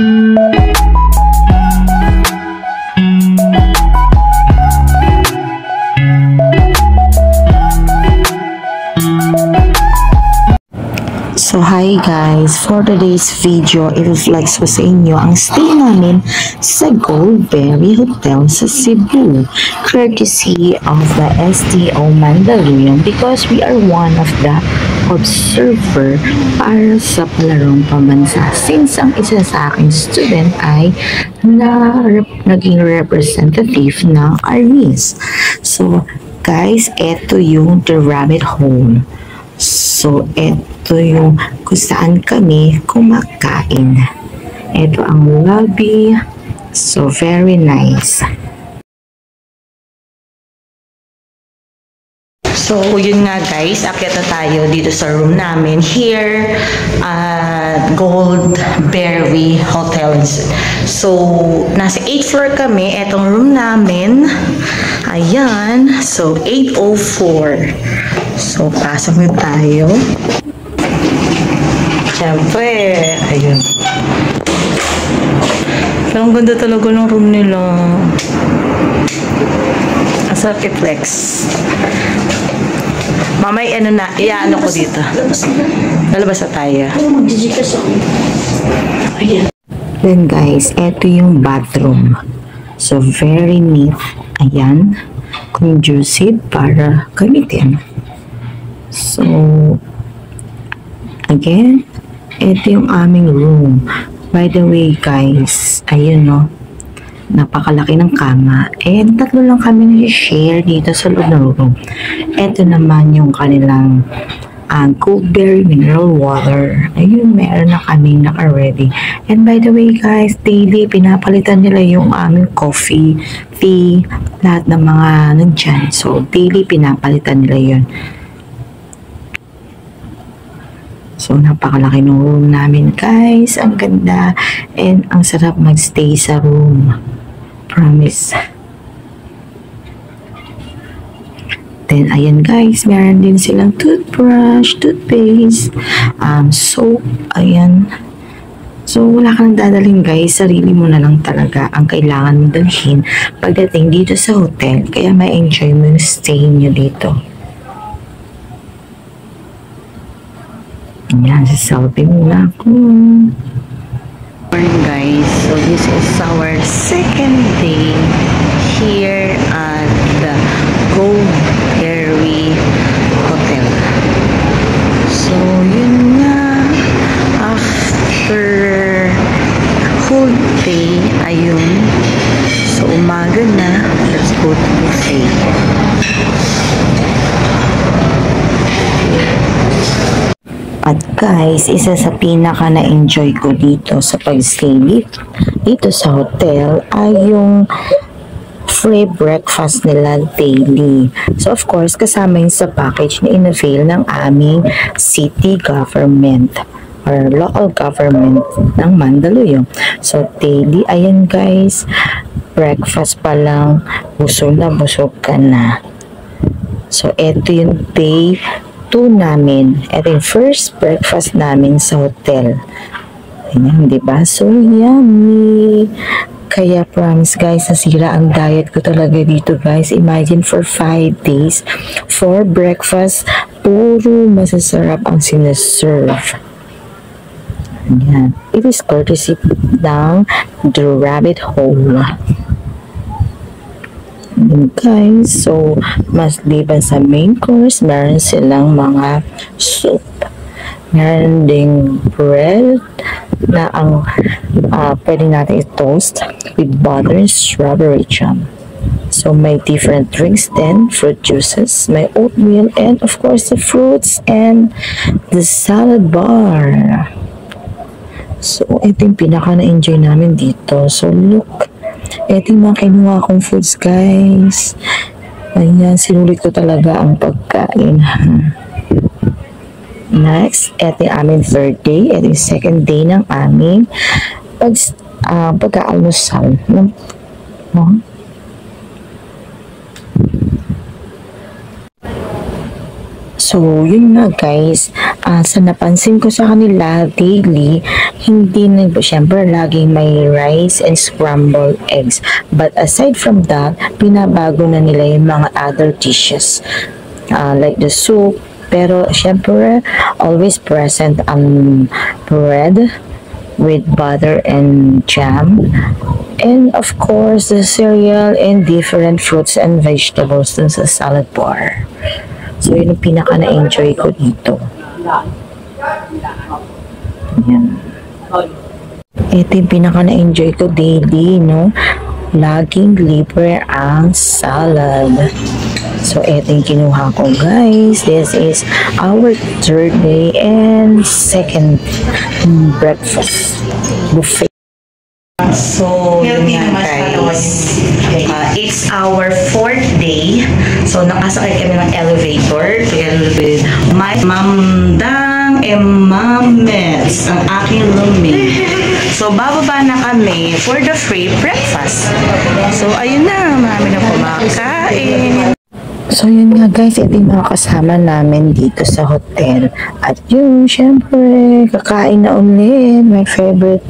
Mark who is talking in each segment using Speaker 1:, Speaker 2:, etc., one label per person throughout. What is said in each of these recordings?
Speaker 1: So hi guys, for today's video, i-reflex ko sa inyo ang stay namin sa Goldberry Hotel sa Cebu, courtesy of the STO Mandaluyong, because we are one of the observer para sa palarong pambansa, since ang isa sa aking student ay naging representative ng ARMIS. So guys, eto yung The Rabbit Hole. So, ito yung kung saan kami kumakain. Ito ang lobby. So, very nice. So, yun nga guys, akyat na tayo dito sa room namin here at Goldberry Hotel. So, nasa 8th floor kami. Etong room namin. Ayan. So, 804. So, pasok na tayo. Siyempre, ayun. So, ang ganda talaga ng room nila. Asap i-flex. Mamay, ano na, iaano ko dito. Lalabas na tayo. Then guys, eto yung bathroom. So, very neat. Ayan. Conducive para gamitin. So, again, ito yung aming room. By the way, guys, ayun no, napakalaki ng kama. And tatlo lang kami na-share dito sa loob ng room. Ito naman yung kanilang Goldberry mineral water. Ayun, meron na kami naka-ready. And by the way, guys, daily pinapalitan nila yung aming coffee, tea, lahat ng mga nandyan. So, daily pinapalitan nila yun. So, napakalaki ng room namin, guys. Ang ganda. And ang sarap magstay sa room. Promise. Then, ayan guys. Meron din silang toothbrush, toothpaste, soap. Ayan. So, wala kang dadalhin, guys. Sarili mo na lang talaga ang kailangan mong dalhin pagdating dito sa hotel. Kaya may enjoy mo yung stay nyo dito. Ayan, sasalpin muna ako. Morning guys, so this is our second day here at the Goldberry Hotel. So yun nga, after whole day, ayun. So umaga na, let's go to buffet. At guys, isa sa pinaka na-enjoy ko dito sa pag-stay dito sa hotel ay yung free breakfast nila daily. So of course, kasama yun sa package na in-avail ng aming city government or local government ng Mandaluyong. So daily, ayan guys, breakfast pa lang, busog na busog ka na. So eto yung day 2 namin. Ito yung first breakfast namin sa hotel. Ayan, diba? So, yummy! Kaya promise guys, nasira ang diet ko talaga dito guys. Imagine for 5 days, for breakfast, puro masasarap ang sinaserve. Ayan. It is courtesy ng The Rabbit Hole. Guys, so mas liban sa main course, meron silang mga soup, meron ding bread na ang pwede natin i-toast with butter and strawberry jam. So may different drinks then, fruit juices, may oatmeal, and of course the fruits and the salad bar. So ito yung pinaka na-enjoy namin dito. So look, ito yung mga kinuha kong foods guys. Ayan, sinulit ko talaga ang pagkain. Next, ito yung aming third day. Ito yung second day ng aming pag-aalmusal. So, yun nga guys. Sa napansin ko sa kanila daily, hindi na, syempre laging may rice and scrambled eggs. But aside from that, pinabago na nila yung mga other dishes. Like the soup, pero syempre always present ang bread with butter and jam. And of course, the cereal and different fruits and vegetables dun sa salad bar. So, yun yung pinaka na-enjoy ko dito. Yan. Ito yung pinaka na-enjoy ko daily, no? Laging libre ang salad. So, ito yung kinuha ko, guys. This is our third day and second breakfast buffet. So, yun nga guys. It's our fourth day. So, nakasakay kami ng elevator together with my mamdang and mammets, ang aking roommate. So, bababa na kami for the free breakfast. So, ayun na. Marami na kumakain. So, yun nga guys, ito yung mga kasama namin dito sa hotel. At yun, syempre, kakain na ulit. My favorite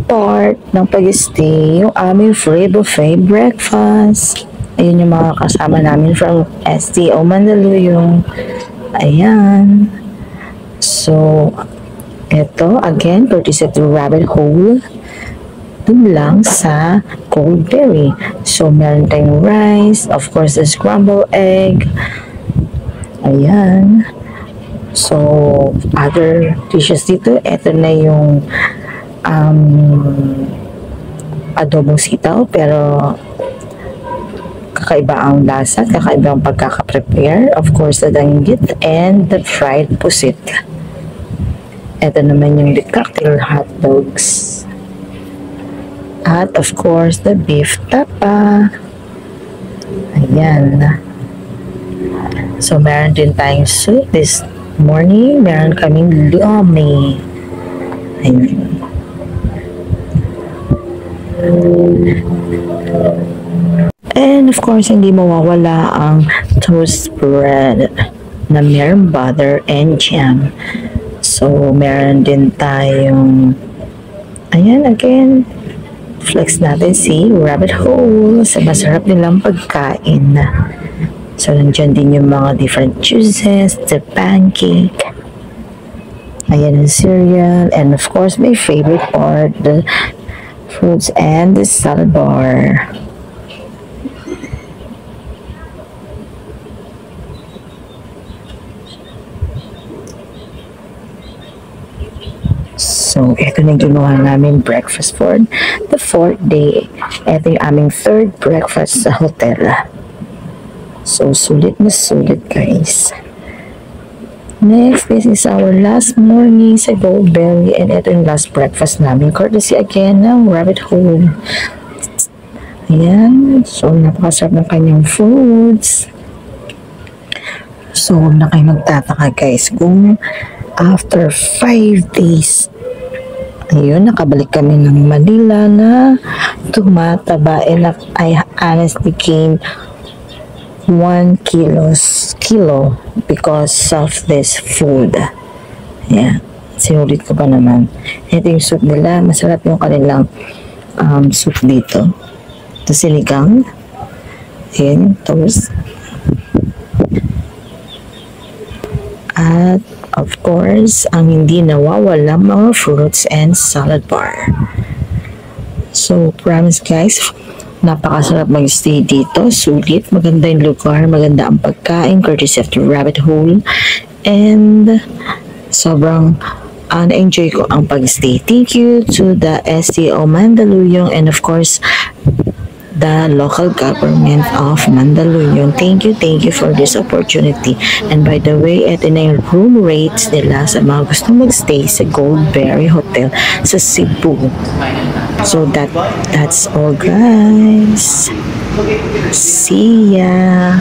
Speaker 1: part ng pag-stay, yung aming free buffet breakfast. Ayun yung mga kasama namin from STO Mandaluyong. Ayan. So, ito, again, courtesy to Rabbit Hole. Dun lang sa Goldberry. So, meron tayong rice, of course, the scrambled egg. Ayan. So, other dishes dito, ito na yung adobong sitaw, pero kakaiba ang lasa, kakaiba ang pagkakaprepare. Of course, the danggit and the fried pusit. Ito naman yung the cocktail hot dogs. At of course, the beef tapa. Ayan. So, meron din tayong soup this morning. Meron kaming lomi. Ayan. And of course, hindi mawawala ang toast bread na meron butter and jam. So, meron din tayong, ayan, again, flex natin si Rabbit Hole sa masarap nilang pagkain. So, nandiyan din yung mga different juices, the pancake, ayan ang cereal, and of course, my favorite part, the fruits and the salad bar. So, ito na yung ginawa namin breakfast for the fourth day. Ito yung aming third breakfast sa hotel. So, sulit na sulit, guys. Next, this is our last morning sa Goldberry, and ito yung last breakfast namin. Courtesy again ng Rabbit Hole. Ayan. So, napakasarap ng kanyang foods. So, huwag na kayo magtataka, guys, kung after 5 days, ayun, nakabalik kami ng Manila na tumataba, and I honestly gained 1 kilo because of this food. Yeah, sinulit ko pa naman. Ito yung soup nila. Masarap yung kanilang soup dito. Ito sinigang. Ayan, toast. At of course, ang hindi nawawala mga fruits and salad bar. So, promise guys, napakasarap mag-stay dito. Sulit, maganda yung lugar, maganda ang pagkain, courtesy of the Rabbit Hole. And sobrang na-enjoy ko ang pag-stay. Thank you to the STO Mandaluyong and of course, the local government of Mandaluyong. Thank you for this opportunity. And by the way, ito na yung room rates nila sa mga gusto mag-stay sa Goldberry Hotel sa Cebu. So that's all, guys. See ya.